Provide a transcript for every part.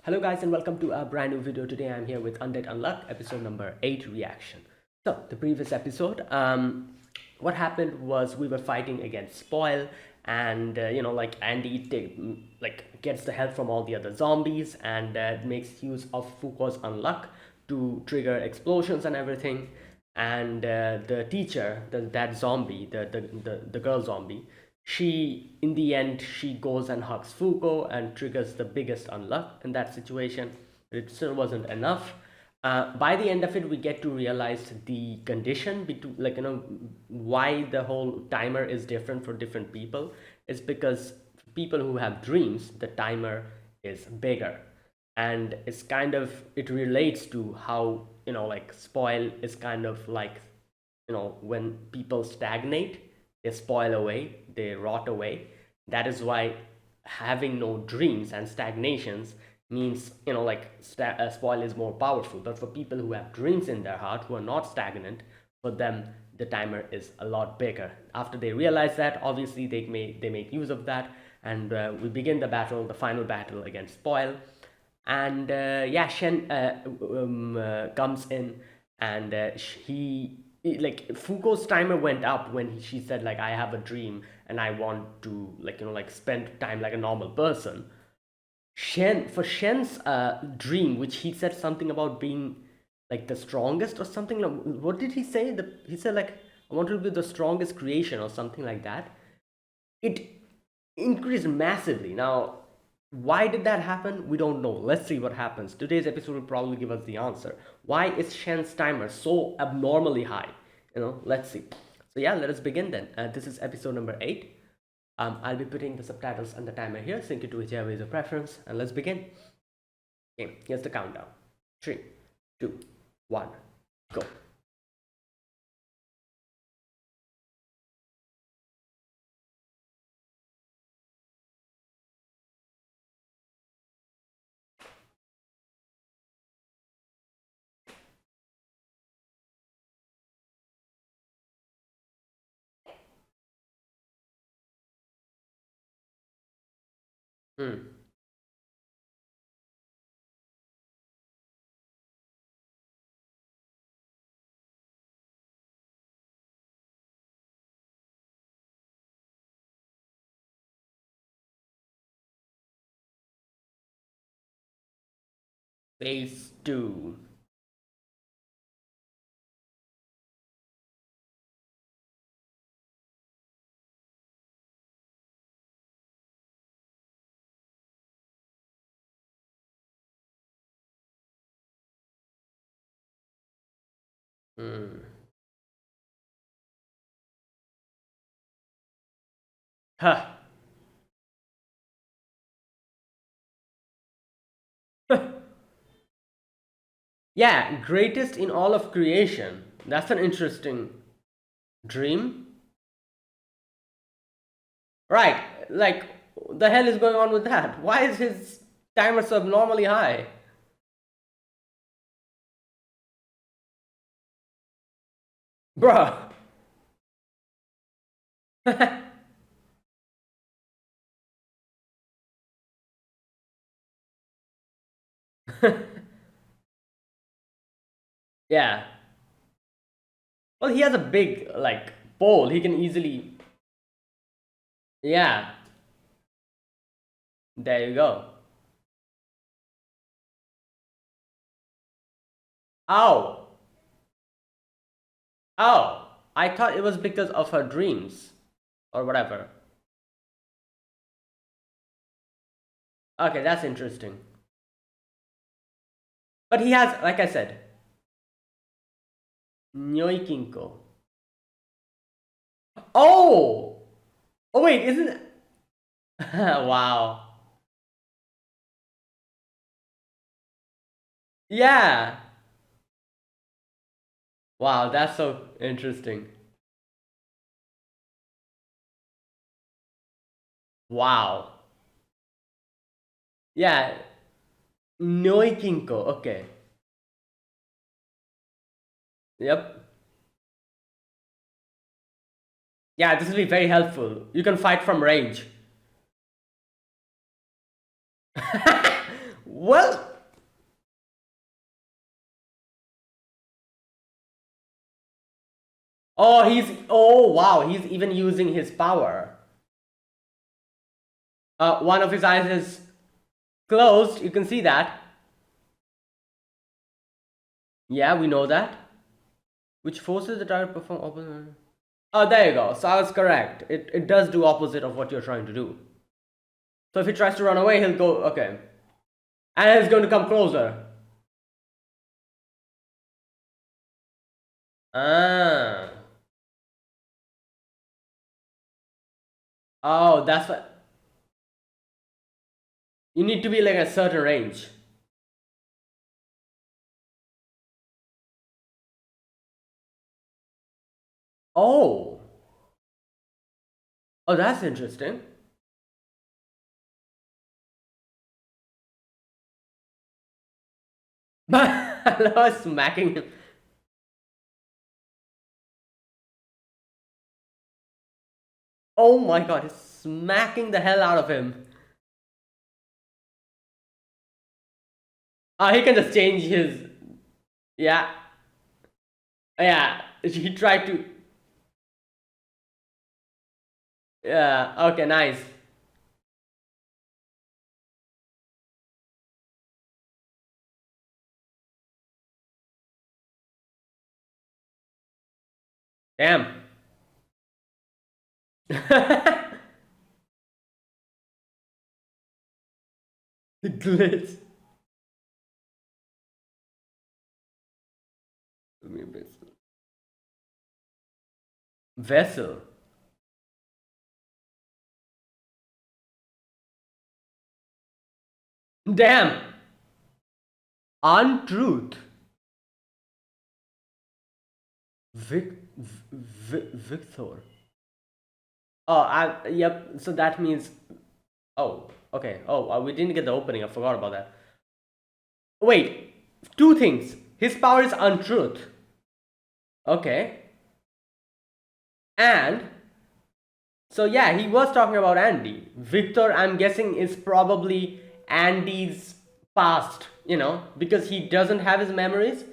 Hello guys and welcome to a brand new video. Today I'm here with Undead Unluck, episode number 8 reaction. So the previous episode, what happened was we were fighting against Spoil and like Andy gets the help from all the other zombies and makes use of Foucault's Unluck to trigger explosions and everything. And the teacher, that zombie, the girl zombie, she in the end she goes and hugs Foucault and triggers the biggest unluck in that situation. It still wasn't enough. By the end of it, we get to realize the condition between, why the whole timer is different for different people. It's because people who have dreams, the timer is bigger, and it relates to how spoil is kind of like when people stagnate, they spoil away, they rot away. That is why having no dreams and stagnations means spoil is more powerful. But for people who have dreams in their heart, who are not stagnant, for them the timer is a lot bigger. After they realize that, obviously they make use of that, and we begin the battle, the final battle against spoil. And yeah, Shen comes in, and like Foucault's timer went up when she said like, I have a dream and I want to spend time like a normal person. Shen's dream, which he said something about being like the strongest or something. What did he say? He said like, I want to be the strongest creation or something like that. It increased massively. Now, why did that happen? We don't know. Let's see what happens. Today's episode will probably give us the answer. Why is Shen's timer so abnormally high? Let's see. So yeah, let us begin then. This is episode number 8. I'll be putting the subtitles and the timer here. Sync it to whichever is your preference. And let's begin. Okay, here's the countdown. 3, 2, 1, go. Hmm. Phase 2. Hmm. Huh. Yeah, greatest in all of creation. That's an interesting dream. Right, like, the hell is going on with that? Why is his timer so abnormally high? Bruh. Yeah. Well, he has a big, like, pole. He can easily. Yeah. There you go. Oh. Oh. I thought it was because of her dreams. Or whatever. Okay, that's interesting. But he has, like I said, Nyoikinko. Oh! Oh, wait, isn't. Wow. Yeah. Wow, that's so interesting. Wow. Yeah. Noikinko. Okay. Yep. Yeah, this will be very helpful. You can fight from range. Well, oh wow, he's even using his power. One of his eyes is closed, you can see that. Yeah, we know that. Which forces the target to perform opposite. Oh, there you go. So I was correct. It does do opposite of what you're trying to do. So if he tries to run away, he'll go, okay. And he's going to come closer. Ah. Oh, that's what. You need to be like a certain range. Oh. Oh, that's interesting. But I was smacking him. Oh my god, he's smacking the hell out of him. He can just change his. Yeah. Yeah. He tried to. Yeah. Okay, nice. Damn. Glitch. Vessel. Damn. Untruth. Victor. Oh, yep. So that means. Oh, okay. Oh, we didn't get the opening. I forgot about that. Wait. Two things. His power is untruth. Okay. And so yeah, he was talking about Andy. Victor, I'm guessing, is probably Andy's past, because he doesn't have his memories.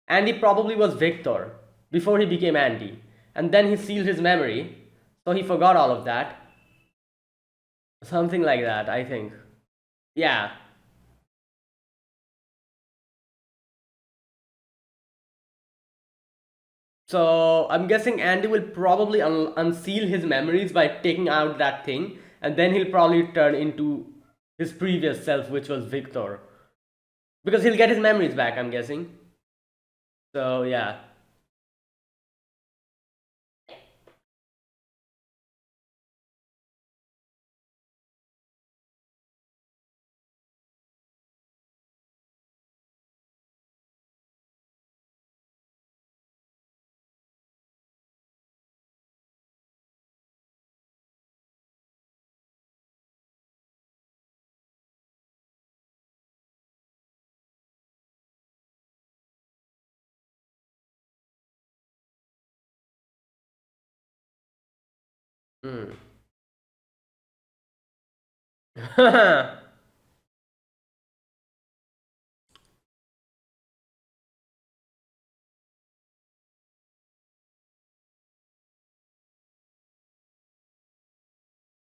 Andy probably was Victor before he became Andy. And then he sealed his memory, so he forgot all of that. Something like that, I think. Yeah. So I'm guessing Andy will probably unseal his memories by taking out that thing, and then he'll probably turn into his previous self, which was Victor. Because he'll get his memories back, I'm guessing. So yeah. Mm.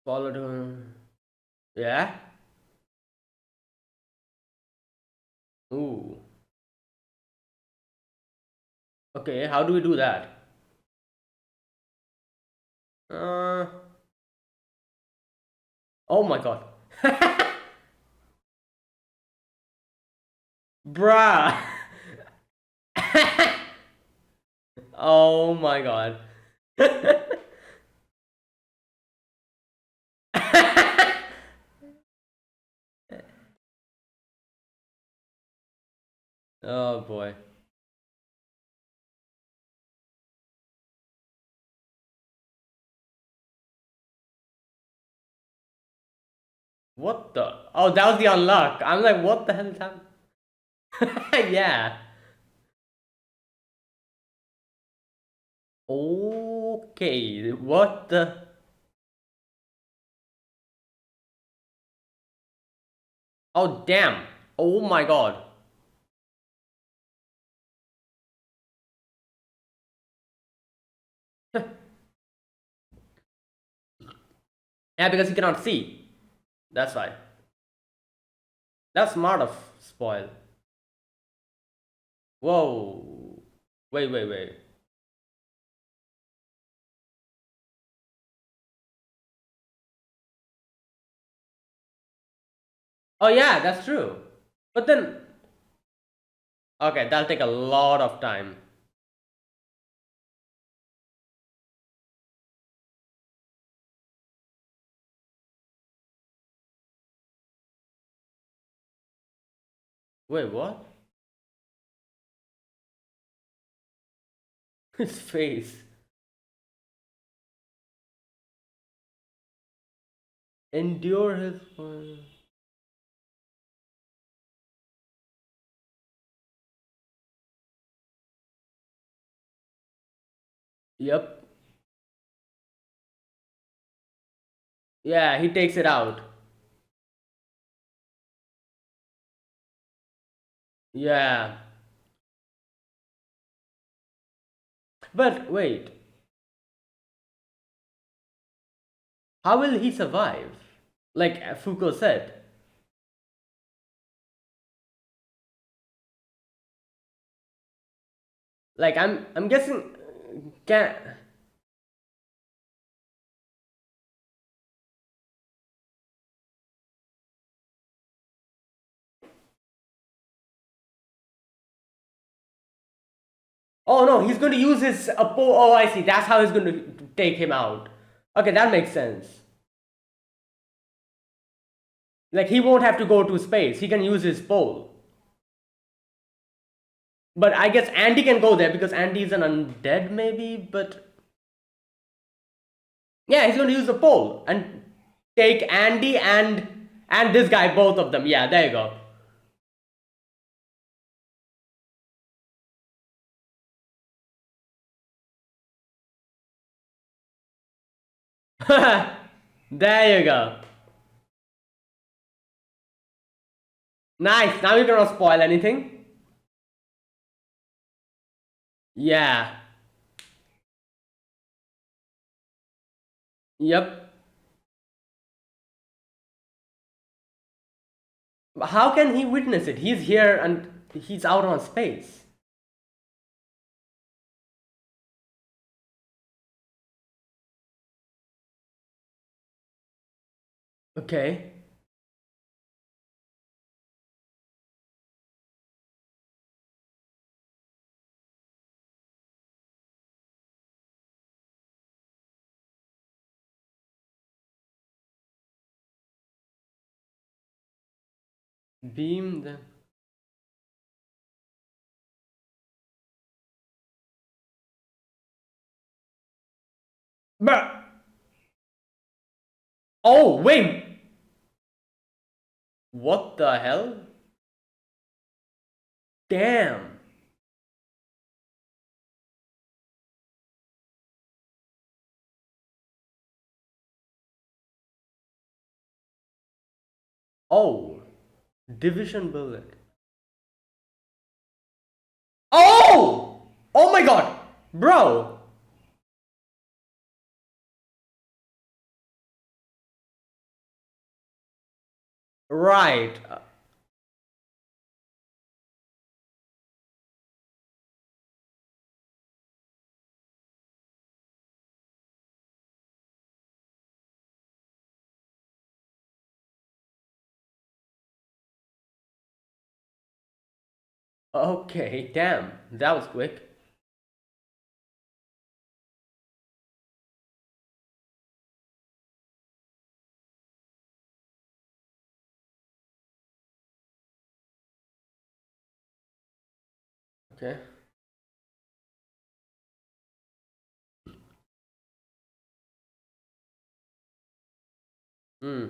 Followed him. Yeah? Ooh. Okay, how do we do that? Uh, oh my god. Bruh. Oh my god. Oh boy. What the? Oh, that was the unlock. I'm like, what the hell is happening? Yeah. Okay. What the? Oh, damn. Oh my god. Yeah, because he cannot see. That's why. That's smart of spoil. Whoa. Wait, wait, wait. Oh yeah, that's true. But then, okay, that'll take a lot of time. Wait, what? His face. Endure his. Yep. Yeah, he takes it out. Yeah. But wait, how will he survive? Like Foucault said. Like I'm guessing can. Oh no, he's going to use his oh, I see. That's how he's going to take him out. Okay, that makes sense. Like he won't have to go to space. He can use his pole. But I guess Andy can go there because Andy is an undead, maybe. But yeah, he's going to use the pole and take Andy and this guy, both of them. Yeah, there you go. There you go. Nice. Now you cannot spoil anything. Yeah. Yep. How can he witness it? He's here and he's out on space. Okay. Beam the. Bruh. Oh, wait. What the hell? Damn. Oh. Division bullet. Oh! Oh my god. Bro. Right. Okay, damn. That was quick. Okay. Hmm.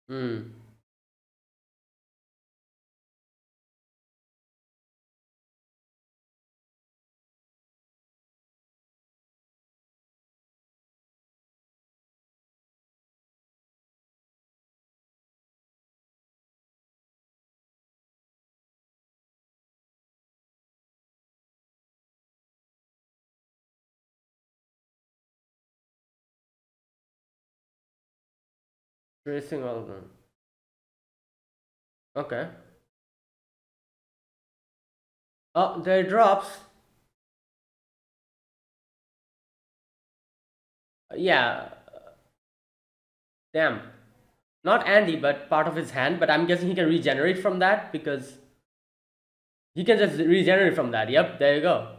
Hmm. Tracing all of them. Okay. Oh, there it drops. Yeah. Damn. Not Andy, but part of his hand. But I'm guessing he can regenerate from that because he can just regenerate from that. Yep. There you go.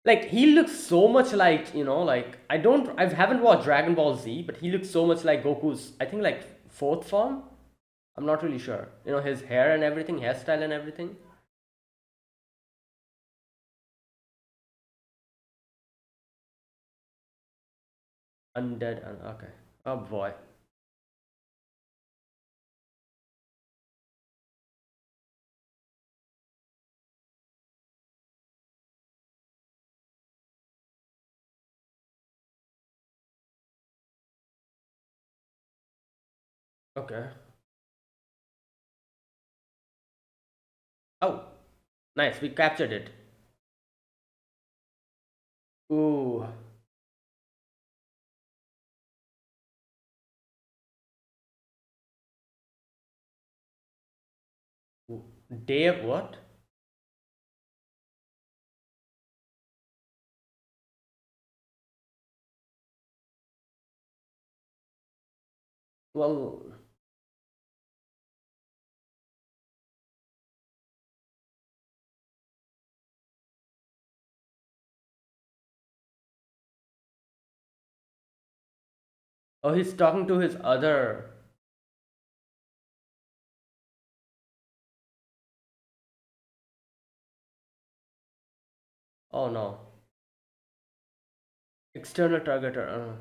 Like he looks so much like, like I haven't watched Dragon Ball Z, but he looks so much like Goku's, I think, like fourth form. I'm not really sure. His hair and everything, hairstyle and everything. Undead and okay. Oh boy. Okay. Oh, nice. We captured it. Ooh. Dave, what? Well, oh, he's talking to his other. Oh no. External targeter.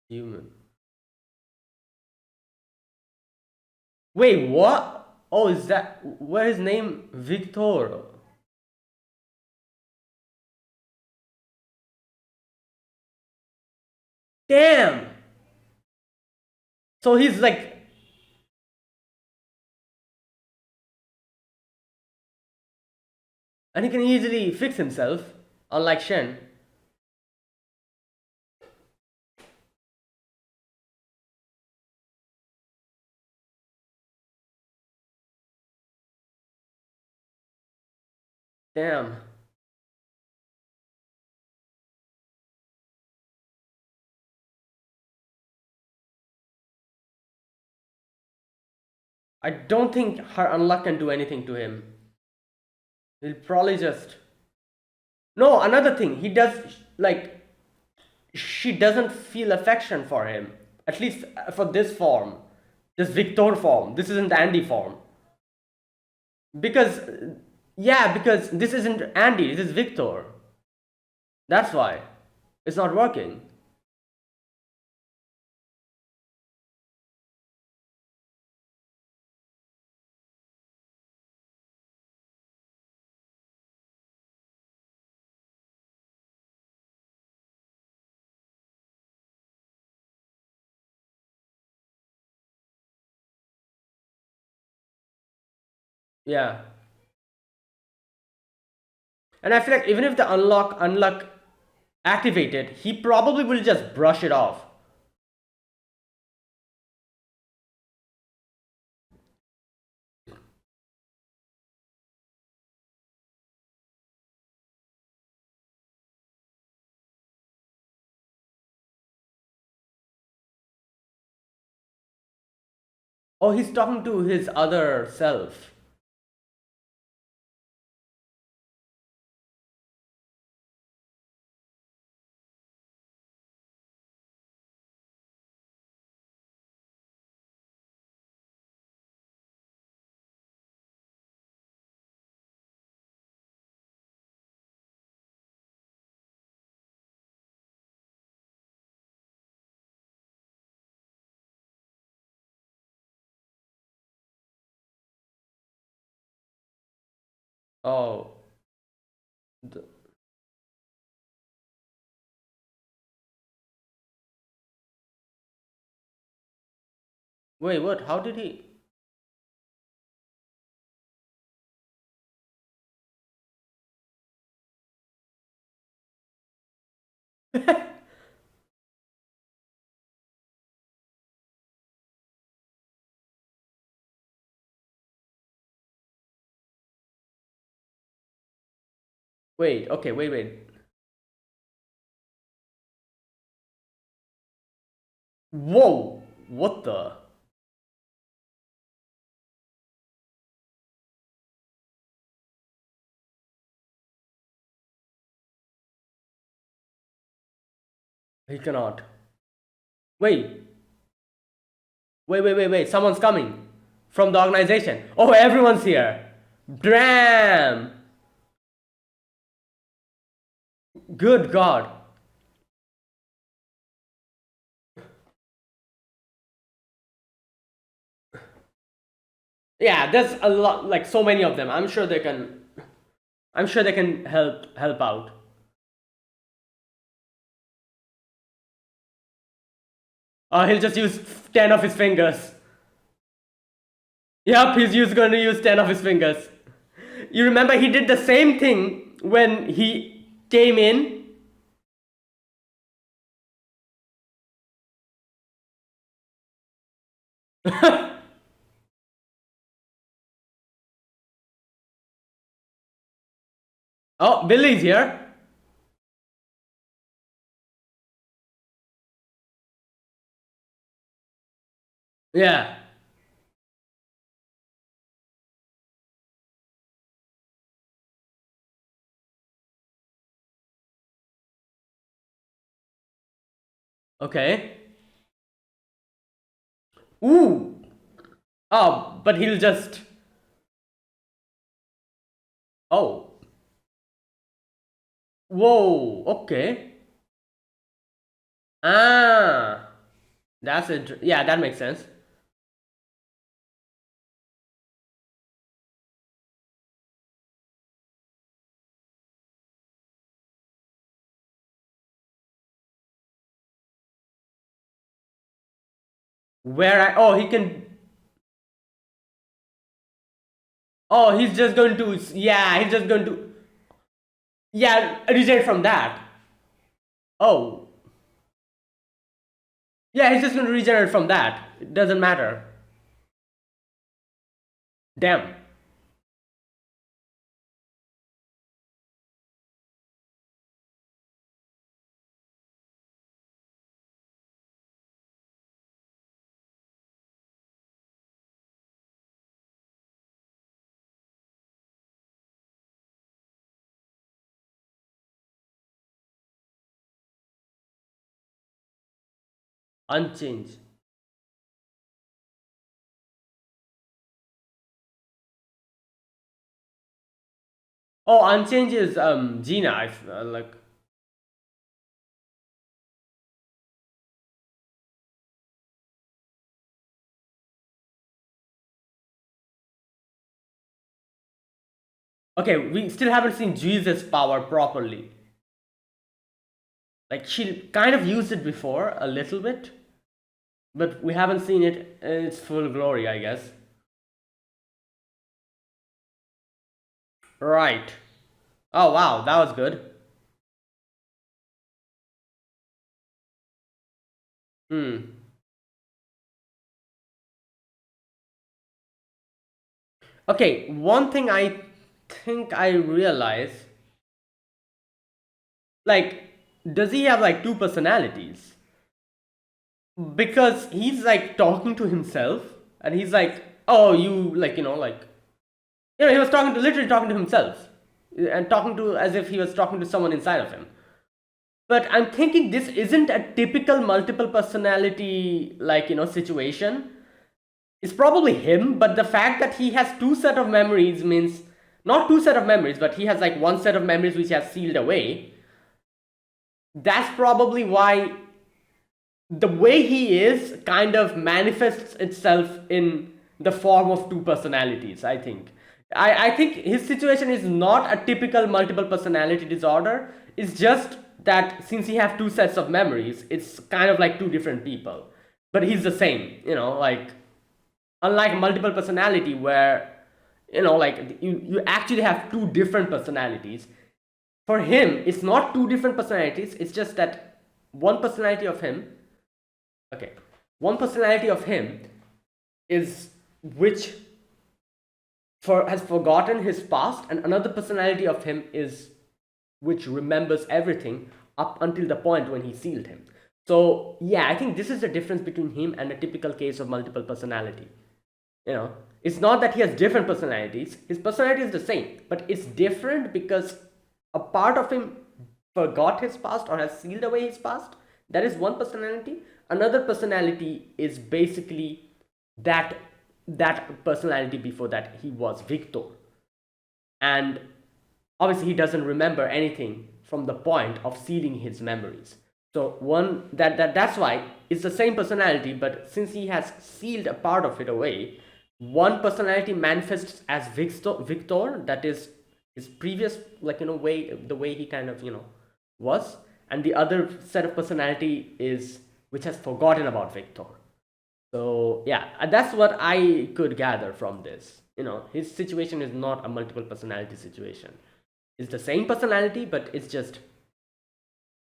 Human. Wait, what? Oh, is that where his name Victor? Damn. So he's like, and he can easily fix himself, unlike Shen. Damn. I don't think her unluck can do anything to him. He'll probably just. No, another thing. He does, like, she doesn't feel affection for him. At least for this form. This Victor form. This isn't Andy form. Because, yeah, because this isn't Andy, this is Victor. That's why. It's not working. Yeah. And I feel like even if the unluck activated, he probably will just brush it off. Oh, he's talking to his other self. Oh. The... Wait, what? How did he? Wait, okay, wait. Whoa! What the? He cannot. Wait, wait. Someone's coming from the organization. Oh, everyone's here. Damn! Good God. Yeah, there's a lot, like so many of them. I'm sure they can. I'm sure they can help out. He'll just use 10 of his fingers. Yep, he's going to use 10 of his fingers. You remember he did the same thing when he came in. Oh, Billy's here. Yeah. Okay. Ooh. Oh, but he'll just. Oh. Whoa. Okay. Ah. That's it. Yeah, that makes sense. Where I. Oh, he can. Oh, he's just going to. Yeah, he's just going to. Yeah, reject from that. Oh. Yeah, he's just going to regenerate from that. It doesn't matter. Damn. Unchanged. Oh, unchanged is Gina. Like. Okay, we still haven't seen Jesus' power properly. Like she kind of used it before a little bit, but we haven't seen it in its full glory, I guess. Right. Oh wow, that was good. Hmm. Okay, one thing I think I realize, like, does he have like two personalities? Because he's like talking to himself, and he's like, "Oh, you like he was talking to literally talking to himself, and talking to as if he was talking to someone inside of him." But I'm thinking this isn't a typical multiple personality situation. It's probably him, but the fact that he has two set of memories means not two set of memories, but he has like one set of memories which has sealed away. That's probably why the way he is kind of manifests itself in the form of two personalities, I think. I think his situation is not a typical multiple personality disorder. It's just that since he have two sets of memories, it's kind of like two different people. But he's the same, like unlike multiple personality where like you actually have two different personalities. For him, it's not two different personalities, it's just that one personality of him, okay, one personality of him is which has forgotten his past, and another personality of him is which remembers everything up until the point when he sealed him. So yeah, I think this is the difference between him and a typical case of multiple personality. It's not that he has different personalities, his personality is the same, but it's different because a part of him forgot his past or has sealed away his past. That is one personality. Another personality is basically that personality before that he was Victor, and obviously he doesn't remember anything from the point of sealing his memories. So that's why it's the same personality, but since he has sealed a part of it away, one personality manifests as Victor, that is his previous, like, way, the way he kind of was, and the other set of personality is which has forgotten about Victor. So yeah, that's what I could gather from this. His situation is not a multiple personality situation. It's the same personality, but it's just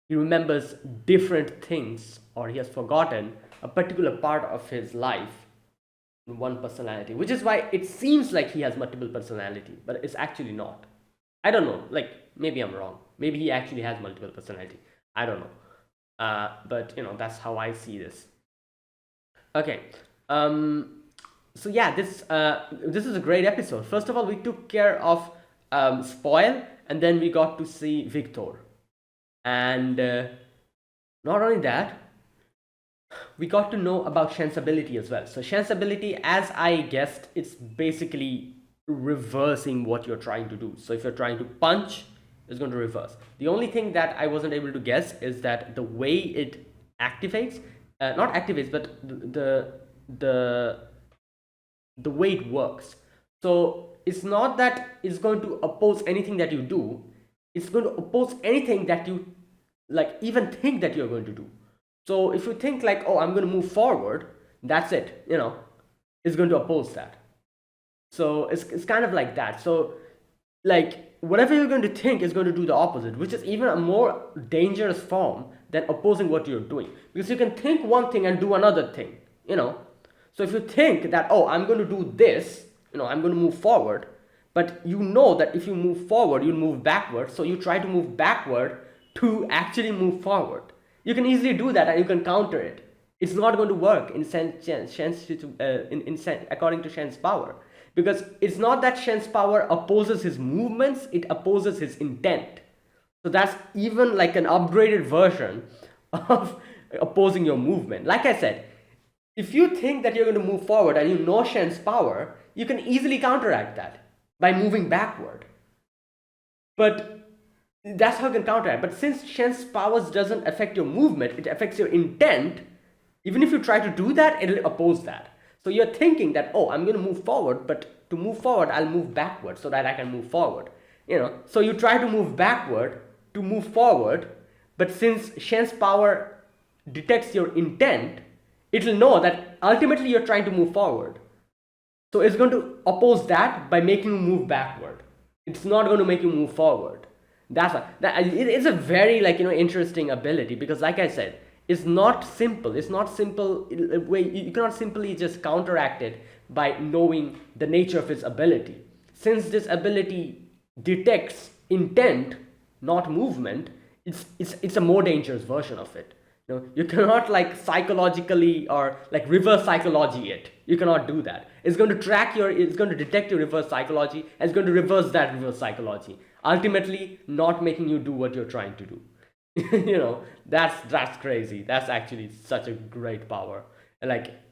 he remembers different things, or he has forgotten a particular part of his life in one personality, which is why it seems like he has multiple personality, but it's actually not. I don't know, like maybe I'm wrong, maybe he actually has multiple personality, I don't know. But that's how I see this. Okay. So yeah, this is a great episode. First of all, we took care of Spoil, and then we got to see Victor, and not only that, we got to know about Shen's ability as well. So Shen's ability, as I guessed, it's basically reversing what you're trying to do. So if you're trying to punch, it's going to reverse. The only thing that I wasn't able to guess is that the way it activates, not activates, but the way it works. So it's not that it's going to oppose anything that you do. It's going to oppose anything that you like even think that you're going to do. So if you think like, oh, I'm going to move forward, that's it. It's going to oppose that. So it's kind of like that. So like whatever you're going to think is going to do the opposite, which is even a more dangerous form than opposing what you're doing, because you can think one thing and do another thing. So if you think that, oh, I'm going to do this, I'm going to move forward, but you know that if you move forward, you'll move backward, so you try to move backward to actually move forward. You can easily do that and you can counter it. It's not going to work according to Shen's power, because it's not that Shen's power opposes his movements, it opposes his intent. So that's even like an upgraded version of opposing your movement. Like I said, if you think that you're going to move forward and you know Shen's power, you can easily counteract that by moving backward. But that's how you can counteract. But since Shen's powers doesn't affect your movement, it affects your intent. Even if you try to do that, it'll oppose that. So you're thinking that, oh, I'm going to move forward, but to move forward, I'll move backward so that I can move forward. So you try to move backward to move forward, but since Shen's power detects your intent, it'll know that ultimately you're trying to move forward. So it's going to oppose that by making you move backward. It's not going to make you move forward. It's a very interesting ability, because like I said, it's not simple. It's not simple. You cannot simply just counteract it by knowing the nature of its ability. Since this ability detects intent, not movement, it's a more dangerous version of it. You cannot psychologically or reverse psychology it. You cannot do that. It's going to detect your reverse psychology, and it's going to reverse that reverse psychology, ultimately not making you do what you're trying to do. That's crazy. That's actually such a great power.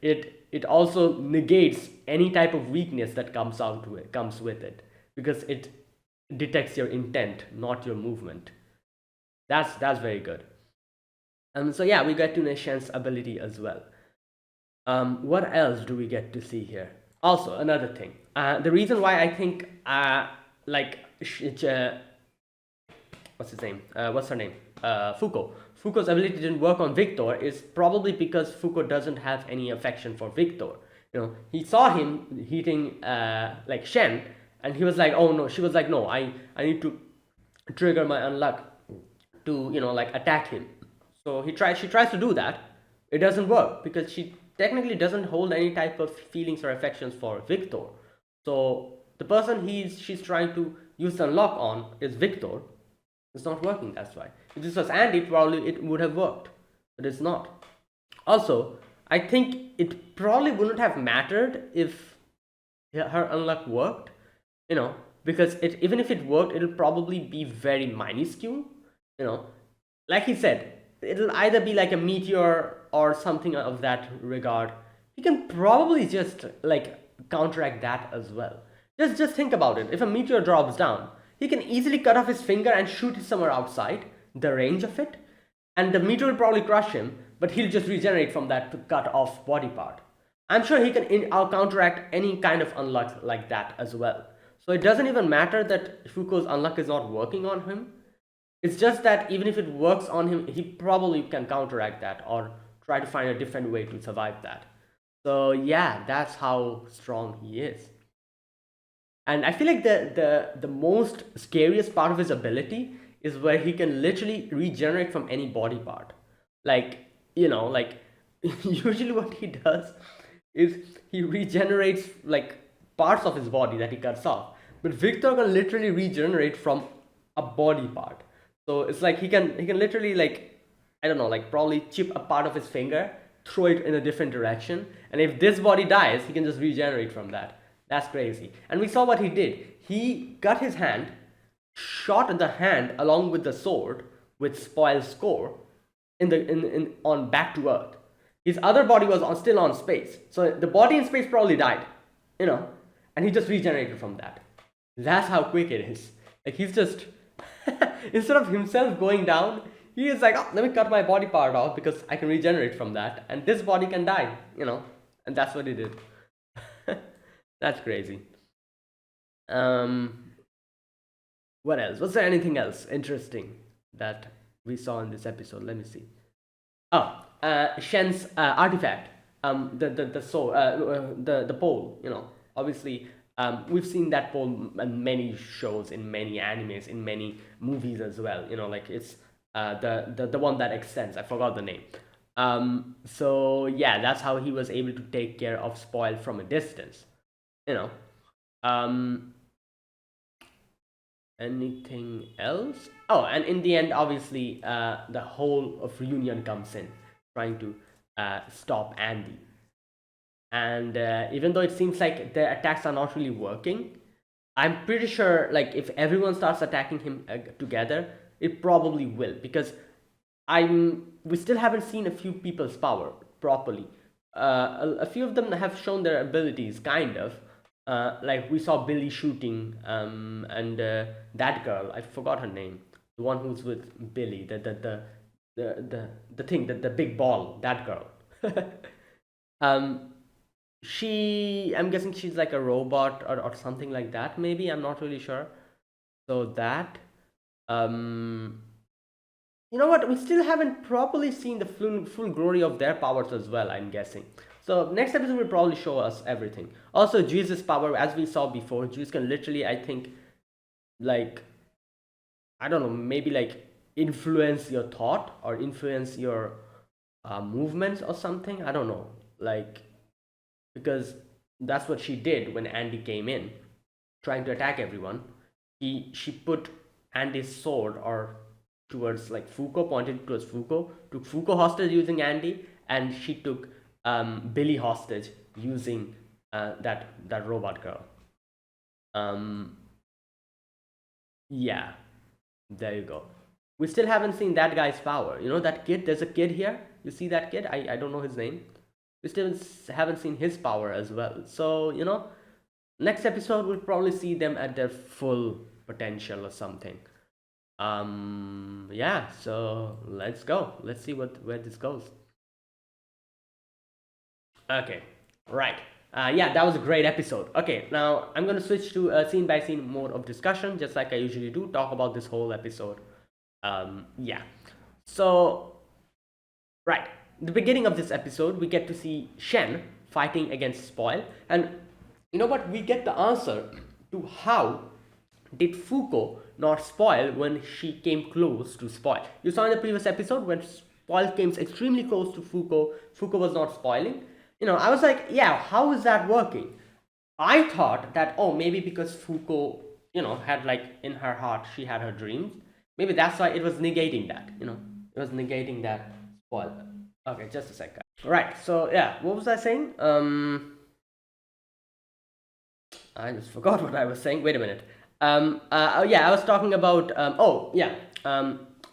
It also negates any type of weakness that comes with it, because it detects your intent, not your movement. That's very good. So yeah, we get to know Shen's ability as well. What else do we get to see here? Also, another thing. The reason why I think like what's his name? What's her name? Foucault. Foucault's ability didn't work on Victor is probably because Foucault doesn't have any affection for Victor. He saw him hitting like Shen, and he was like, oh no. She was like, no, I need to trigger my unluck to like attack him. So she tries to do that. It doesn't work because she technically doesn't hold any type of feelings or affections for Victor. So the person she's trying to use the unlock on is Victor. It's not working, that's why. If this was Andy, probably it would have worked, but it's not. Also, I think it probably wouldn't have mattered if her unlock worked, because even if it worked, it'll probably be very minuscule, like he said, it'll either be like a meteor or something of that regard. He can probably just like counteract that as well. Just think about it. If a meteor drops down, he can easily cut off his finger and shoot it somewhere outside the range of it, and the meteor will probably crush him, but he'll just regenerate from that cut off body part. I'm sure he can counteract any kind of unluck like that as well. So it doesn't even matter that Foucault's unluck is not working on him. It's just that even if it works on him, he probably can counteract that or try to find a different way to survive that. So yeah, that's how strong he is. And I feel like the most scariest part of his ability is where he can literally regenerate from any body part. Like, like usually what he does is he regenerates like parts of his body that he cuts off. But Victor can literally regenerate from a body part. So it's like he can literally like, I don't know, like probably chip a part of his finger, throw it in a different direction, and if this body dies, he can just regenerate from that. That's crazy. And we saw what he did. He cut his hand, shot the hand along with the sword with Spoil's score on back to Earth. His other body was still on space. So the body in space probably died, and he just regenerated from that. That's how quick it is. Like he's just instead of himself going down, he is like, oh, let me cut my body part off because I can regenerate from that, and this body can die, and that's what he did. That's crazy. What else? Was there anything else interesting that we saw in this episode? Let me see. Oh, Shen's artifact. The pole. Obviously, we've seen that pole in many shows, in many animes, in many movies as well. Like it's the one that extends. I forgot the name. So yeah, that's how he was able to take care of Spoil from a distance. Anything else? Oh, and in the end, obviously, the whole of Reunion comes in, trying to stop Andy. And even though it seems like the attacks are not really working, I'm pretty sure, like, if everyone starts attacking him together, it probably will, because we still haven't seen a few people's power properly. A few of them have shown their abilities, kind of. Like we saw Billy shooting, and that girl, I forgot her name, the one who's with Billy, the thing, the big ball, that girl. I'm guessing she's like a robot or something like that, maybe, I'm not really sure. So that, you know what, we still haven't properly seen the full glory of their powers as well, I'm guessing. So next episode will probably show us everything. Also, Juice's power, as we saw before, Juice can literally, I think, like, I don't know, maybe like influence your thought or influence your movements or something. I don't know, like, because that's what she did when Andy came in, trying to attack everyone. She put Andy's sword or towards like Foucault, pointed towards Foucault, took Foucault hostage using Andy, and she took Billy hostage using that robot girl. Yeah, there you go. We still haven't seen that guy's power. That kid, there's a kid here. You see that kid? I don't know his name. We still haven't seen his power as well. So, next episode we'll probably see them at their full potential or something. Yeah, so let's go. Let's see where this goes. Okay, right. Yeah, that was a great episode. Okay, now I'm going to switch to a scene by scene mode of discussion, just like I usually do, talk about this whole episode. Yeah. So, right, the beginning of this episode, we get to see Shen fighting against Spoil, and you know what? We get the answer to how did Foucault not spoil when she came close to spoil. You saw in the previous episode when spoil came extremely close to Foucault, Foucault was not spoiling. I was like, yeah, how is that working? I thought that, oh, maybe because Foucault, had like in her heart, she had her dreams. Maybe that's why it was negating that, it was negating that spoil. Okay, just a second. Right, so yeah, what was I saying? I just forgot what I was saying. Wait a minute. Yeah, I was talking about. Oh, yeah.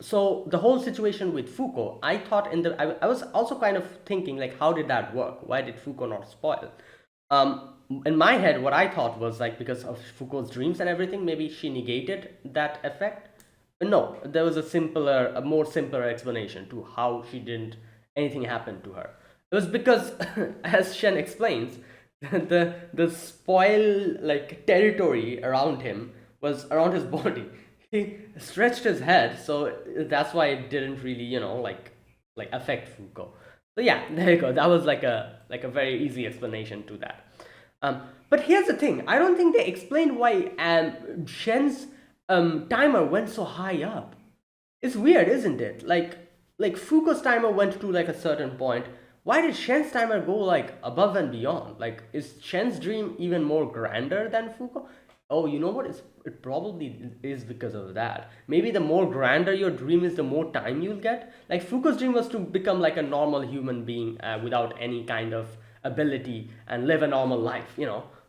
So the whole situation with Foucault, I thought I was also kind of thinking like, how did that work? Why did Foucault not spoil? In my head, what I thought was like because of Foucault's dreams and everything, maybe she negated that effect. But no, there was a more simpler explanation to how she didn't anything happen to her. It was because, as Shen explains, the spoil like territory around him was around his body. He stretched his head, so that's why it didn't really like affect Foucault. So yeah, there you go. That was like a very easy explanation to that. But here's the thing: I don't think they explained why Shen's timer went so high up. It's weird, isn't it? Like Foucault's timer went to like a certain point. Why did Shen's timer go like above and beyond? Like, is Shen's dream even more grander than Foucault? Oh, you know what? It probably is because of that. Maybe the more grander your dream is, the more time you'll get. Like Foucault's dream was to become like a normal human being without any kind of ability and live a normal life,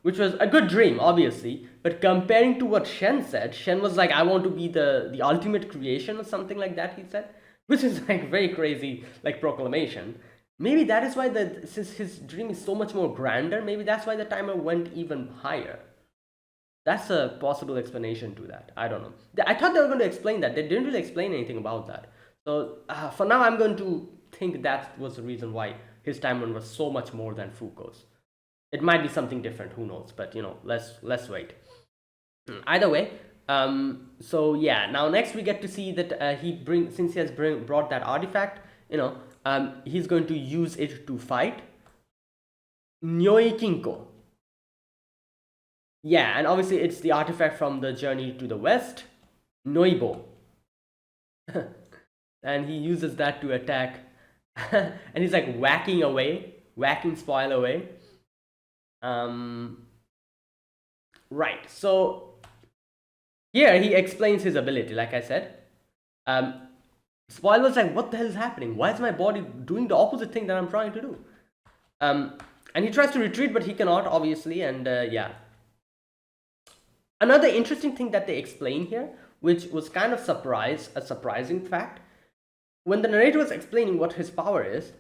which was a good dream, obviously. But comparing to what Shen said, Shen was like, I want to be the ultimate creation or something like that, he said, which is like very crazy, like proclamation. Maybe that is why since his dream is so much more grander, maybe that's why the timer went even higher. That's a possible explanation to that. I don't know. I thought they were going to explain that. They didn't really explain anything about that. So for now, I'm going to think that was the reason why his timer was so much more than Foucault's. It might be something different. Who knows? But let's wait. Either way. So yeah. Now next we get to see that since he has brought that artifact. He's going to use it to fight Nyoi Kinko. Yeah, and obviously it's the artifact from the journey to the west, Noibo. And he uses that to attack. And he's like whacking spoil away. Right, so here he explains his ability, like I said. Spoil was like, what the hell is happening? Why is my body doing the opposite thing that I'm trying to do? And he tries to retreat, but he cannot, obviously, and yeah. Another interesting thing that they explain here, which was kind of a surprising fact, when the narrator was explaining what his power is,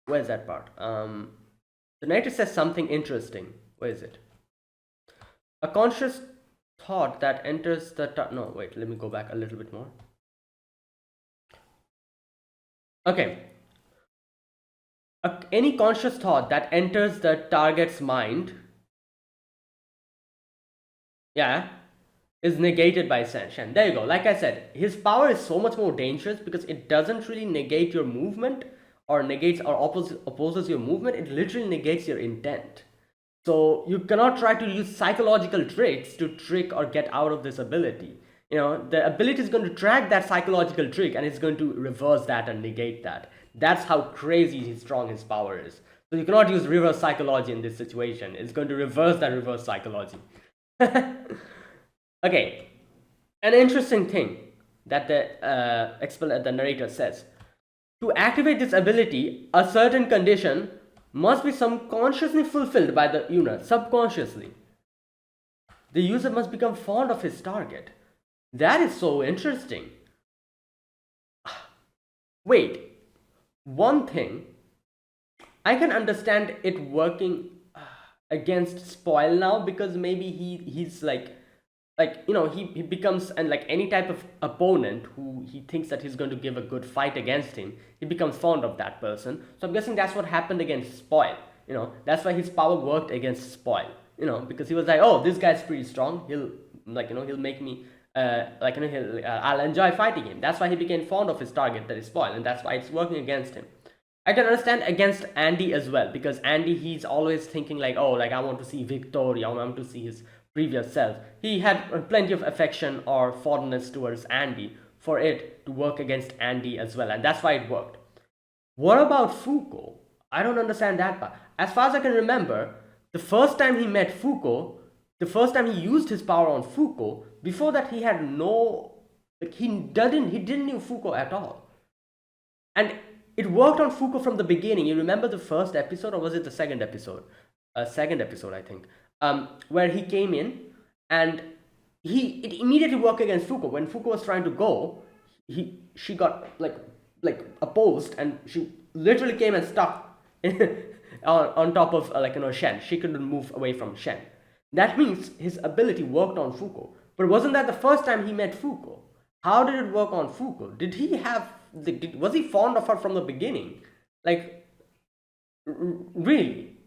where's that part? The narrator says something interesting. Where is it? A conscious thought that enters the... No, wait, let me go back a little bit more. Okay. Any conscious thought that enters the target's mind, yeah, is negated by Shen. There you go. Like I said, his power is so much more dangerous because it doesn't really negate your movement or negates or opposes your movement. It literally negates your intent. So you cannot try to use psychological tricks to trick or get out of this ability. The ability is going to track that psychological trick and it's going to reverse that and negate that. That's how crazy strong his power is. So you cannot use reverse psychology in this situation. It's going to reverse that reverse psychology. Okay, an interesting thing that the narrator says. To activate this ability, a certain condition must be subconsciously fulfilled by the user, subconsciously. The user must become fond of his target. That is so interesting. Wait, one thing, I can understand it working against spoil now because maybe he's he becomes, and like any type of opponent who he thinks that he's going to give a good fight against him, he becomes fond of that person. So I'm guessing that's what happened against spoil. That's why his power worked against Spoil, because he was like, oh, this guy's pretty strong. He'll he'll make me I'll enjoy fighting him. That's why he became fond of his target, that is Spoil, and that's why it's working against him. I can understand against Andy as well, because Andy, he's always thinking like, oh, like I want to see Victoria, I want to see his previous self. He had plenty of affection or fondness towards Andy for it to work against Andy as well, and that's why it worked. What about Foucault? I don't understand that part. As far as I can remember, the first time he met Foucault, the first time he used his power on Foucault, before that he had no, like he didn't know Foucault at all. And it worked on Foucault from the beginning. You remember the first episode, or was it the second episode? Second episode, I think, where he came in and it immediately worked against Foucault. When Foucault was trying to go, she got like opposed, and she literally came and stuck on top of Shen. She couldn't move away from Shen. That means his ability worked on Foucault. But wasn't that the first time he met Foucault? How did it work on Foucault? Did he have was he fond of her from the beginning? Like, really?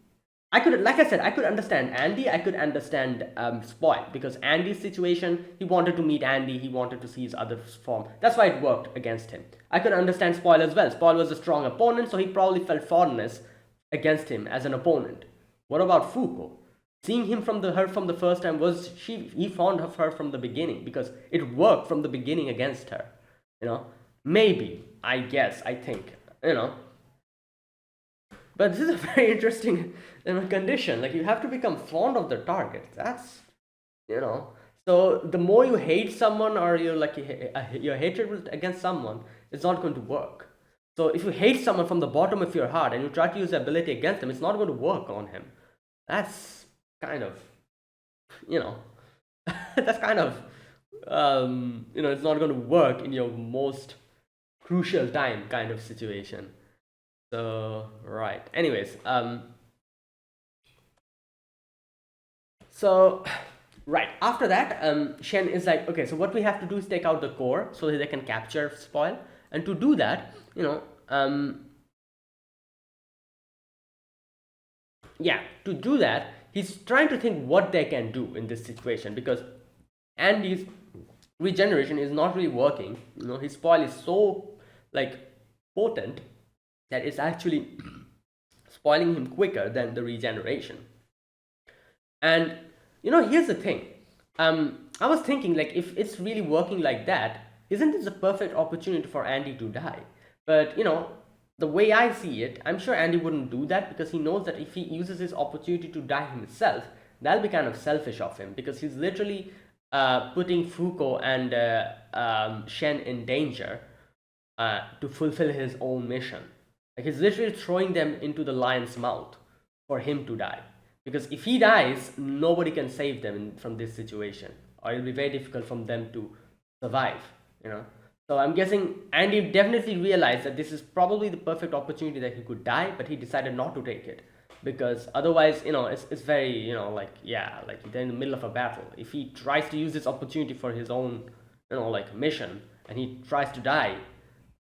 I could, like I said, I could understand Andy, I could understand Spoil, because Andy's situation, he wanted to meet Andy, he wanted to see his other form. That's why it worked against him. I could understand Spoil as well. Spoil was a strong opponent, so he probably felt fondness against him as an opponent. What about Foucault? Seeing him from her from the first time, he fond of her from the beginning, because it worked from the beginning against her. Maybe, I guess, I think, But this is a very interesting condition. Like, you have to become fond of the target. That's, So the more you hate someone, or your hatred against someone, it's not going to work. So if you hate someone from the bottom of your heart and you try to use the ability against them, it's not going to work on him. That's kind of, that's kind of, it's not going to work in your most crucial time kind of situation. So, right. Anyways, so, right. After that, Shen is like, okay, so what we have to do is take out the core so that they can capture Spoil. And to do that, to do that, he's trying to think what they can do in this situation, because Andy's regeneration is not really working. His Spoil is so, potent that it's actually spoiling him quicker than the regeneration. And here's the thing. I was thinking, if it's really working like that, isn't this a perfect opportunity for Andy to die? But the way I see it, I'm sure Andy wouldn't do that, because he knows that if he uses his opportunity to die himself, that'll be kind of selfish of him, because he's literally putting Foucault and Shen in danger to fulfill his own mission. Like, he's literally throwing them into the lion's mouth for him to die. Because if he dies, nobody can save them from this situation, or it'll be very difficult for them to survive, So I'm guessing Andy definitely realized that this is probably the perfect opportunity that he could die, but he decided not to take it. Because otherwise, it's very, they're in the middle of a battle. If he tries to use this opportunity for his own, mission, and he tries to die,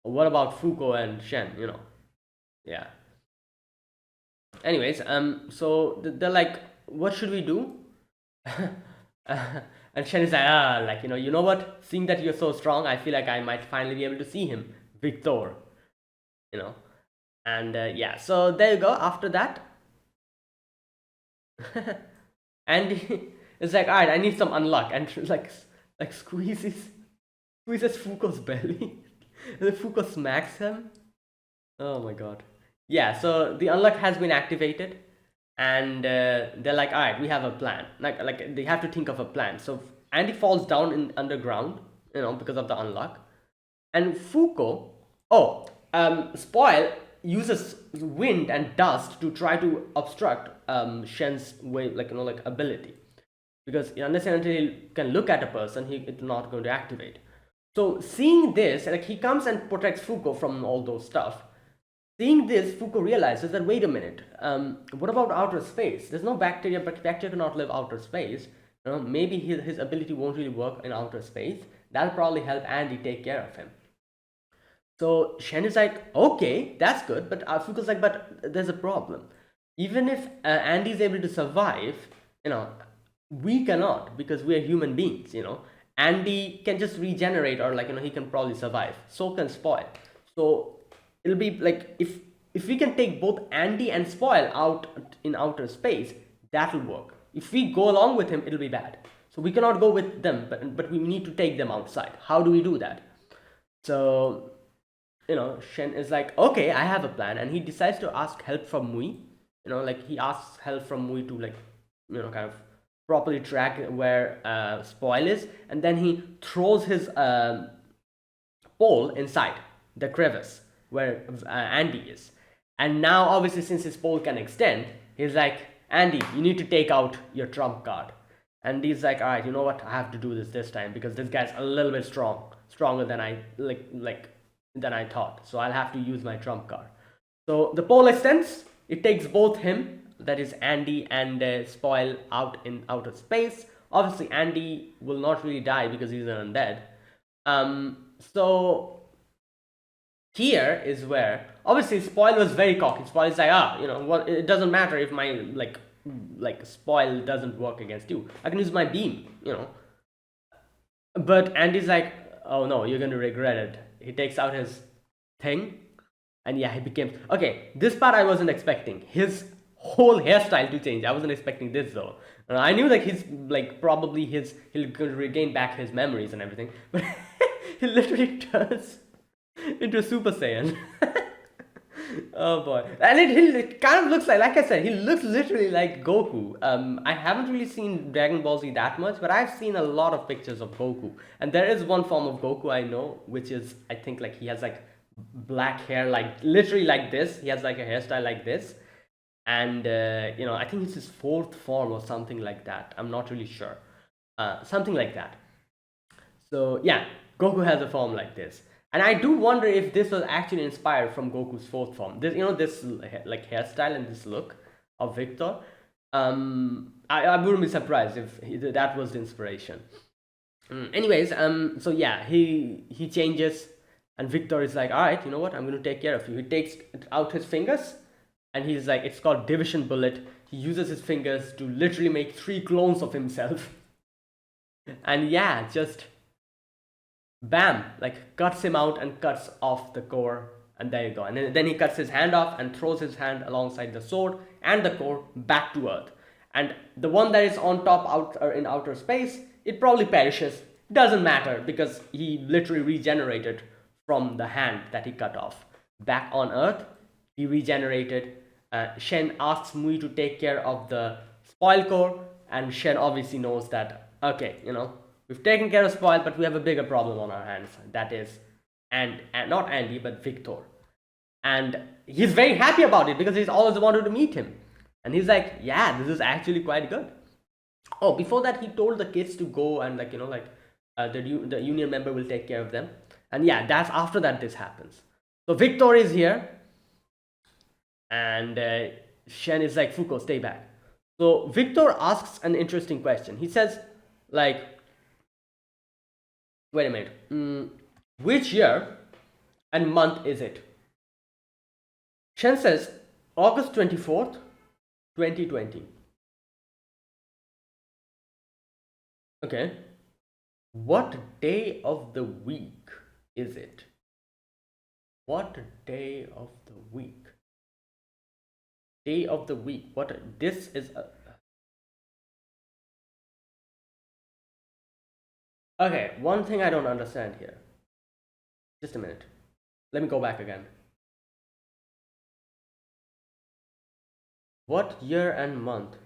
what about Foucault and Shen, Yeah. Anyways, so they're like, what should we do? And Shen is like, you know what? Seeing that you're so strong, I feel like I might finally be able to see him, Victor. And so there you go. After that, and it's like, all right, I need some unluck, and squeezes Foucault's belly, and then Foucault smacks him. Oh my god. Yeah, so the unluck has been activated, and they're like, all right, we have a plan. Like they have to think of a plan. So Andy falls down in underground, because of the unluck, and Foucault, Spoil uses wind and dust to try to obstruct Shen's way, ability, because unless and until he can look at a person, it's not going to activate. So seeing this, he comes and protects Foucault from all those stuff. Seeing this, Foucault realizes that, wait a minute, what about outer space? There's no bacteria, but bacteria cannot live outer space. Maybe his ability won't really work in outer space. That'll probably help Andy take care of him. So Shen is like, okay, that's good, but Foucault's like, but there's a problem. even if Andy is able to survive, you know, we cannot, because we are human beings, you know. Andy can just regenerate, or like, you know, he can probably survive. So can Spoil. So it'll be like, if we can take both Andy and Spoil out in outer space, that'll work. If we go along with him, it'll be bad. So we cannot go with them, but we need to take them outside. How do we do that? So, you know, Shen is like, okay, I have a plan, and he decides to ask help from Mui. You know, like, he asks help from Mui to, like, you know, kind of properly track where Spoil is, and then he throws his pole inside the crevice where Andy is. And now, obviously, since his pole can extend, he's like, Andy, you need to take out your trump card. And he's like, all right, you know what? I have to do this time, because this guy's a little bit stronger than I than I thought. So I'll have to use my trump card. So the pole extends. It takes both him, that is Andy, and Spoil out in outer space. Obviously, Andy will not really die because he's an undead. So here is where, obviously, Spoil was very cocky. Spoil is like, you know what? It doesn't matter if my like Spoil doesn't work against you. I can use my beam, you know. But Andy's like, oh no, you're gonna regret it. He takes out his thing, and yeah, he became okay. This part I wasn't expecting. His whole hairstyle to change. I wasn't expecting this though. I knew like he's like probably he'll regain back his memories and everything, but he literally turns into a Super Saiyan. Oh boy, and it kind of looks like I said, he looks literally like Goku. I haven't really seen Dragon Ball Z that much, but I've seen a lot of pictures of Goku, and there is one form of Goku I know, which is, I think, like, he has like black hair, like literally like this. He has like a hairstyle like this, and you know, I think it's his fourth form or something like that. I'm not really sure, something like that. So yeah, Goku has a form like this. And I do wonder if this was actually inspired from Goku's fourth form. This, you know, this like hairstyle and this look of Victor. I wouldn't be surprised if that was the inspiration. Anyways, so yeah, he changes, and Victor is like, all right, you know what? I'm going to take care of you. He takes out his fingers, and he's like, it's called Division Bullet. He uses his fingers to literally make 3 clones of himself. And yeah, just bam, like cuts him out and cuts off the core, and there you go. And then he cuts his hand off and throws his hand alongside the sword and the core back to Earth. And the one that is on top out or in outer space, it probably perishes. Doesn't matter, because he literally regenerated from the hand that he cut off. Back on Earth, he regenerated. Shen asks Mui to take care of the spoil core, and Shen obviously knows that, okay, you know, we've taken care of Spoil, but we have a bigger problem on our hands. That is, and not Andy, but Victor. And he's very happy about it, because he's always wanted to meet him. And he's like, yeah, this is actually quite good. Oh, before that, he told the kids to go and, like, you know, like, the union member will take care of them. And yeah, that's after that this happens. So Victor is here, and Shen is like, Fuko, stay back. So Victor asks an interesting question. He says, like, wait a minute. Which year and month is it? Shen says August 24th, 2020. Okay. What day of the week is it? What day of the week? Day of the week. What? This is a... Okay, one thing I don't understand here. Just a minute. Let me go back again. What year and month?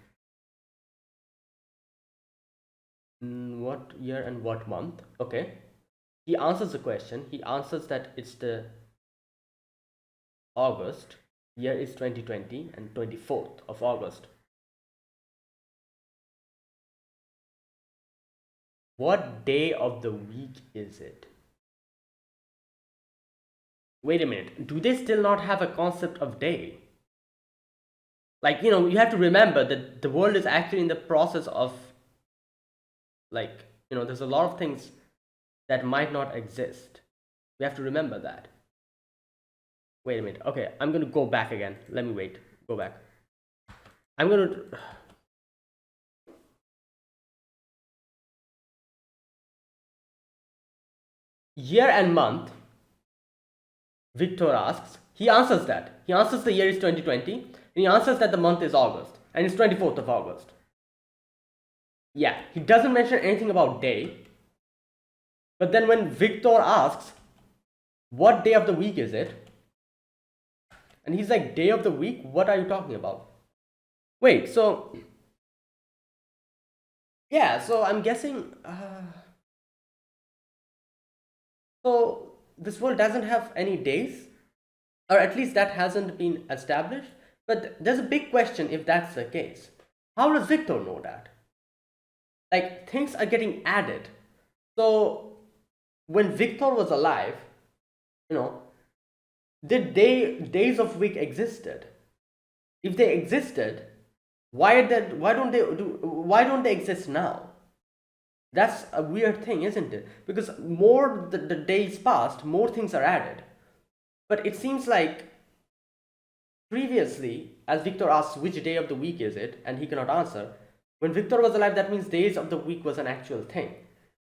What year and what month? Okay. He answers the question. He answers that it's the August. Year is 2020 and 24th of August. What day of the week is it? Wait a minute. Do they still not have a concept of day? Like, you know, you have to remember that the world is actually in the process of, like, you know, there's a lot of things that might not exist. We have to remember that. Wait a minute. Okay, I'm going to go back again. Let me wait. Go back. I'm gonna. Year and month, Victor asks. He answers that. He answers the year is 2020, and he answers that the month is August, and it's 24th of August. Yeah, he doesn't mention anything about day. But then when Victor asks, what day of the week is it? And he's like, day of the week? What are you talking about? Wait, so. Yeah, so I'm guessing. So this world doesn't have any days, or at least that hasn't been established. But there's a big question if that's the case. How does Victor know that? Like, things are getting added. So when Victor was alive, you know, did days of week existed? If they existed, why don't they exist now? That's a weird thing, isn't it? Because more the days passed, more things are added. But it seems like previously, as Victor asks which day of the week is it, and he cannot answer, when Victor was alive, that means days of the week was an actual thing.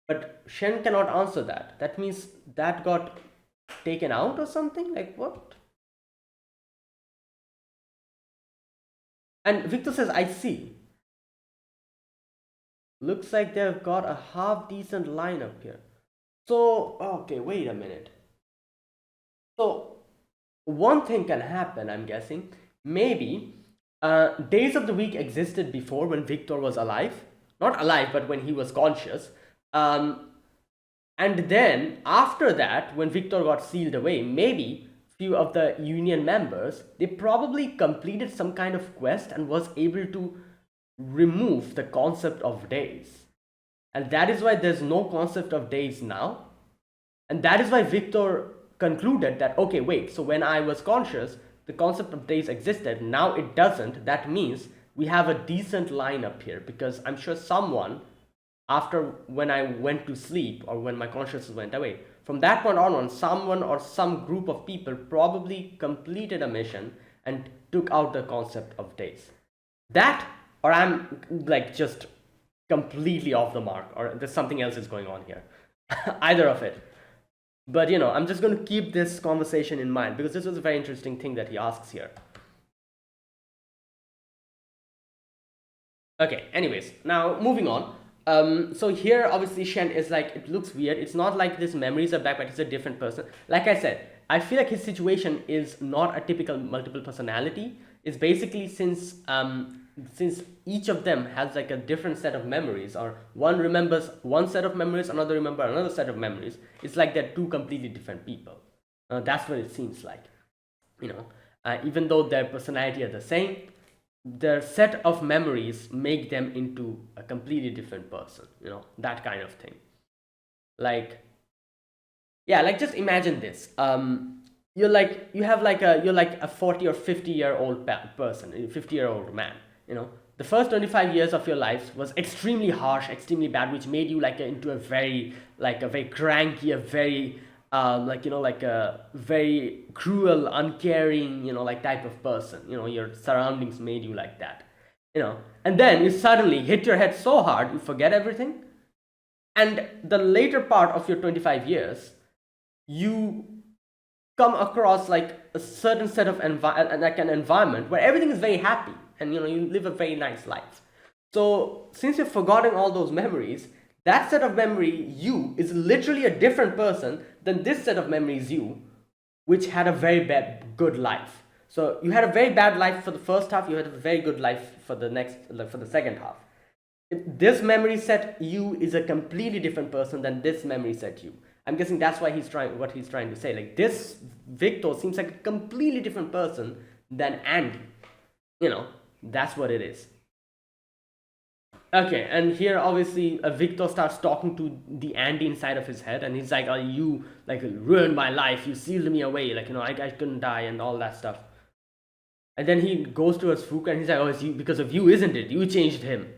But Shen cannot answer that. That means that got taken out or something? Like what? And Victor says, I see. Looks like they've got a half decent lineup here. So, okay, wait a minute. So, one thing can happen, I'm guessing. Maybe days of the week existed before when Victor was alive. Not alive, but when he was conscious. And then, after that, when Victor got sealed away, maybe few of the union members, they probably completed some kind of quest and was able to remove the concept of days. And that is why there's no concept of days now. And that is why Victor concluded that, okay, wait, so when I was conscious, the concept of days existed. Now it doesn't. That means we have a decent lineup here, because I'm sure someone, after when I went to sleep or when my consciousness went away, from that point on, someone or some group of people probably completed a mission and took out the concept of days. That, or I'm like just completely off the mark, or there's something else is going on here. Either of it. But I'm just going to keep this conversation in mind, because this was a very interesting thing that he asks here. Okay, anyways, now moving on. So here obviously Shen is like, it looks weird. It's not like these memories are back, but it's a different person. Like I said, I feel like his situation is not a typical multiple personality. It's basically since each of them has like a different set of memories, or one remembers one set of memories, another remember another set of memories. It's like they're two completely different people. That's what it seems like. Even though their personality are the same, their set of memories make them into a completely different person, that kind of thing. Like, yeah, like just imagine this. You're like, you're like a 40 or 50-year-old person, a 50-year-old man. The first 25 years of your life was extremely harsh, extremely bad, which made you like into a very cranky, a very like a very cruel, uncaring, like type of person. Your surroundings made you like that. And then you suddenly hit your head so hard you forget everything. And the later part of your 25 years, you come across like a certain set of like an environment where everything is very happy, and you live a very nice life. So since you've forgotten all those memories, that set of memory you is literally a different person than this set of memories you, which had a very good life. So you had a very bad life for the first half, you had a very good life for the second half. This memory set you is a completely different person than this memory set you. I'm guessing that's why he's trying to say. Like, this Victor seems like a completely different person than Andy. That's what it is. Okay, and here obviously Victor starts talking to the Andy inside of his head, and he's like, "Oh, you like ruined my life. You sealed me away. Like, I couldn't die and all that stuff." And then he goes towards Fuka, and he's like, "Oh, it's you, because of you, isn't it? You changed him."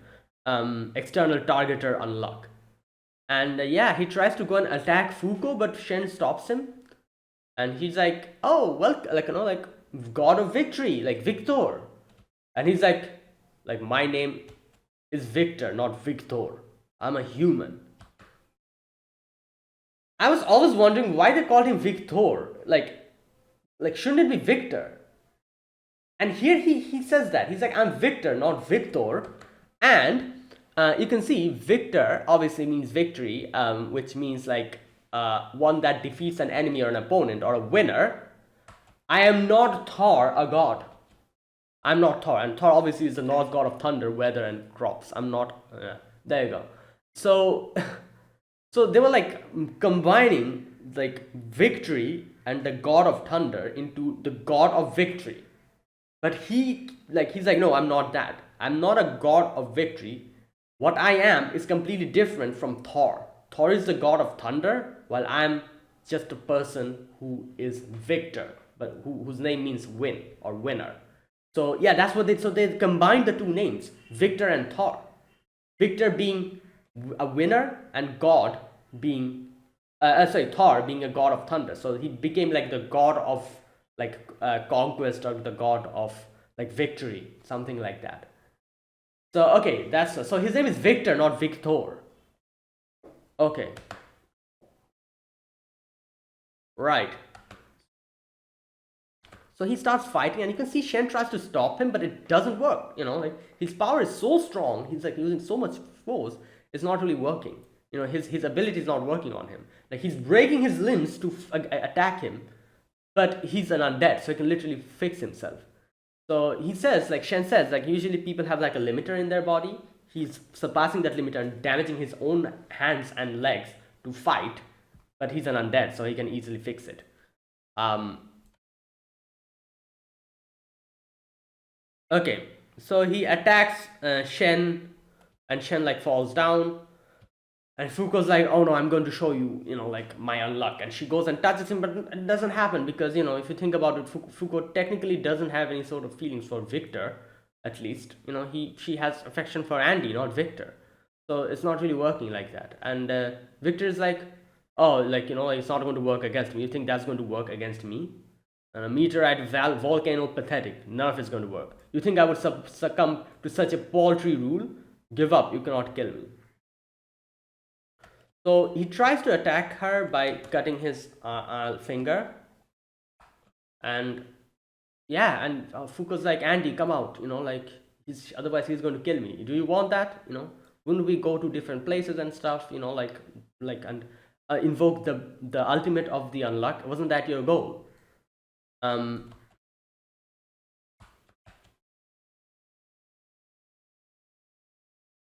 External targeter unlock. And yeah, he tries to go and attack Fuko, but Shen stops him. And he's like, "Oh, well, like god of victory, like Victor." And he's like, Like, my name is Victor, not Victor. I'm a human. I was always wondering why they called him Victor. Like shouldn't it be Victor? And here he says that. He's like, I'm Victor, not Victor. And you can see Victor obviously means victory, which means like one that defeats an enemy or an opponent or a winner. I am not Thor, a god. I'm not Thor. And Thor obviously is the Norse god of thunder, weather, and crops. I'm not. There you go. So, so they were like combining like victory and the god of thunder into the god of victory. But he's like, no, I'm not that. I'm not a god of victory. What I am is completely different from Thor. Thor is the god of thunder, while I'm just a person who is victor, but whose name means win or winner. So yeah, that's what they combined the two names, Victor and Thor. Victor being a winner and God being Thor being a god of thunder. So he became like the god of like conquest, or the god of like victory, something like that. So okay, so his name is Victor, not Victor. Okay. Right. So he starts fighting, and you can see Shen tries to stop him, but it doesn't work. Like his power is so strong, he's like using so much force, it's not really working. His ability is not working on him. Like he's breaking his limbs to attack him, but he's an undead, so he can literally fix himself. So he says, like Shen says, like usually people have like a limiter in their body. He's surpassing that limiter and damaging his own hands and legs to fight, but he's an undead, so he can easily fix it. Okay, so he attacks Shen, and Shen like falls down, and Fuko's like, oh no, I'm going to show you, like my unluck. And she goes and touches him, but it doesn't happen because, if you think about it, Fuko technically doesn't have any sort of feelings for Victor, at least. She has affection for Andy, not Victor. So it's not really working like that. And Victor is like, oh, like, it's not going to work against me. You think that's going to work against me? And a meteorite volcano, pathetic. None of it's going to work. You think I would succumb to such a paltry rule? Give up, you cannot kill me. So he tries to attack her by cutting his finger. And yeah, and Fuko's like, Andy, come out, like, otherwise he's going to kill me. Do you want that? Wouldn't we go to different places and stuff, and invoke the ultimate of the unluck? Wasn't that your goal?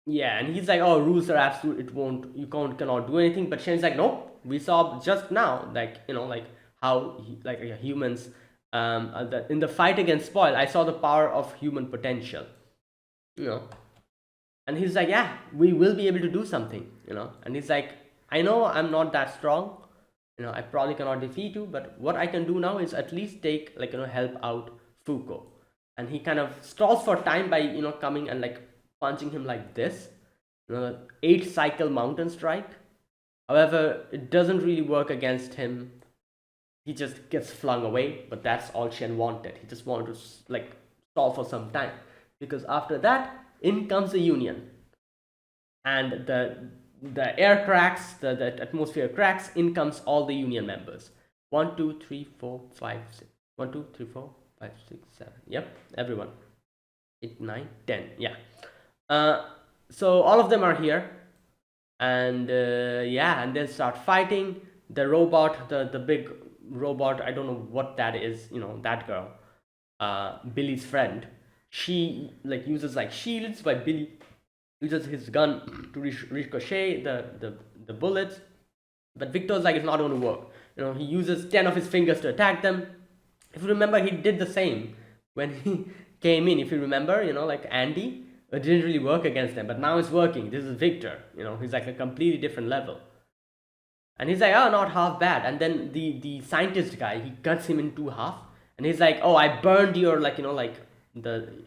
Yeah, and he's like, oh, rules are absolute, you cannot do anything. But Shen's like, no, we saw just now, like, like how humans, in the fight against Spoil, I saw the power of human potential, and he's like, yeah, we will be able to do something, and he's like, I know I'm not that strong, I probably cannot defeat you, but what I can do now is at least take, like, help out Fuko. And he kind of stalls for time by, coming and like punching him like this, 8 cycle mountain strike. However, it doesn't really work against him. He just gets flung away, but that's all Shen wanted. He just wanted to like stall for some time, because after that, in comes the Union, and the air cracks, the atmosphere cracks. In comes all the Union members. 1, 2, 3, 4, 5, 6. 1, 2, 3, 4, 5, 6, 7. Yep, everyone. 8, 9, 10. Yeah. So all of them are here, and yeah, and they start fighting. The robot, the big robot, I don't know what that is. That girl, Billy's friend. She like uses like shields, but Billy uses his gun to ricochet the bullets. But Victor's like, it's not going to work. He uses 10 of his fingers to attack them. If you remember, he did the same when he came in. If you remember, like Andy, it didn't really work against them, but now it's working. This is Victor. He's like a completely different level. And he's like, oh, not half bad. And then the scientist guy, he cuts him in 2 half, and he's like, oh, I burned your like the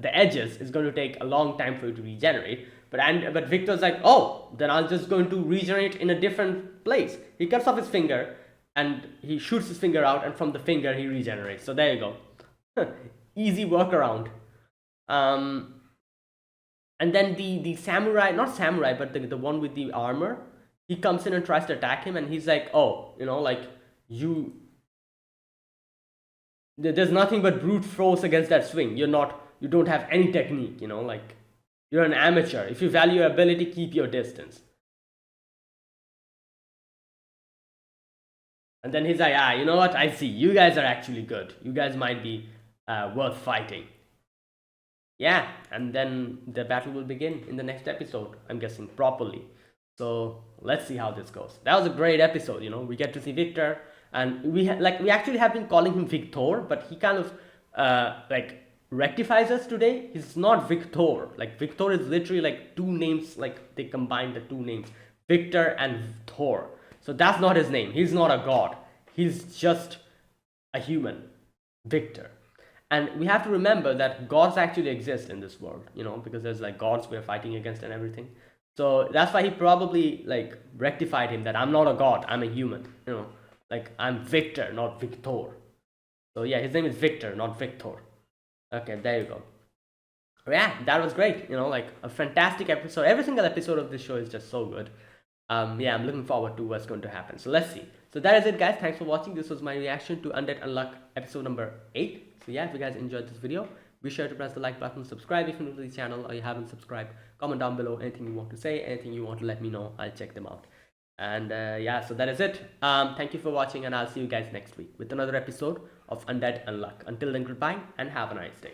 edges. Is going to take a long time for you to regenerate. But Victor's like, oh, then I'll just going to regenerate in a different place. He cuts off his finger and he shoots his finger out, and from the finger he regenerates. So there you go. Easy workaround. And then the samurai, not samurai, but the one with the armor, he comes in and tries to attack him, and he's like, oh, like you, there's nothing but brute force against that swing. You don't have any technique, like you're an amateur. If you value your ability, keep your distance. And then he's like, you know what? I see. You guys are actually good. You guys might be worth fighting. Yeah, and then the battle will begin in the next episode, I'm guessing, properly. So let's see how this goes. That was a great episode, we get to see Victor, and we actually have been calling him Victor, but he kind of rectifies us today. He's not Victor. Like, Victor is literally like two names, like they combine the two names, Victor and Thor. So that's not his name. He's not a god. He's just a human, Victor. And we have to remember that gods actually exist in this world, because there's like gods we're fighting against and everything. So that's why he probably like rectified him that I'm not a god, I'm a human, like I'm Victor, not Victor. So yeah, his name is Victor, not Victor. Okay, there you go. Yeah, that was great, like a fantastic episode. Every single episode of this show is just so good. Yeah, I'm looking forward to what's going to happen. So let's see. So that is it, guys. Thanks for watching. This was my reaction to Undead Unluck episode number 8. So yeah, if you guys enjoyed this video, be sure to press the like button, subscribe if you're new to the channel or you haven't subscribed. Comment down below anything you want to say, anything you want to let me know. I'll check them out. And yeah, so that is it. Thank you for watching, and I'll see you guys next week with another episode of Undead Unluck. Until then, goodbye and have a nice day.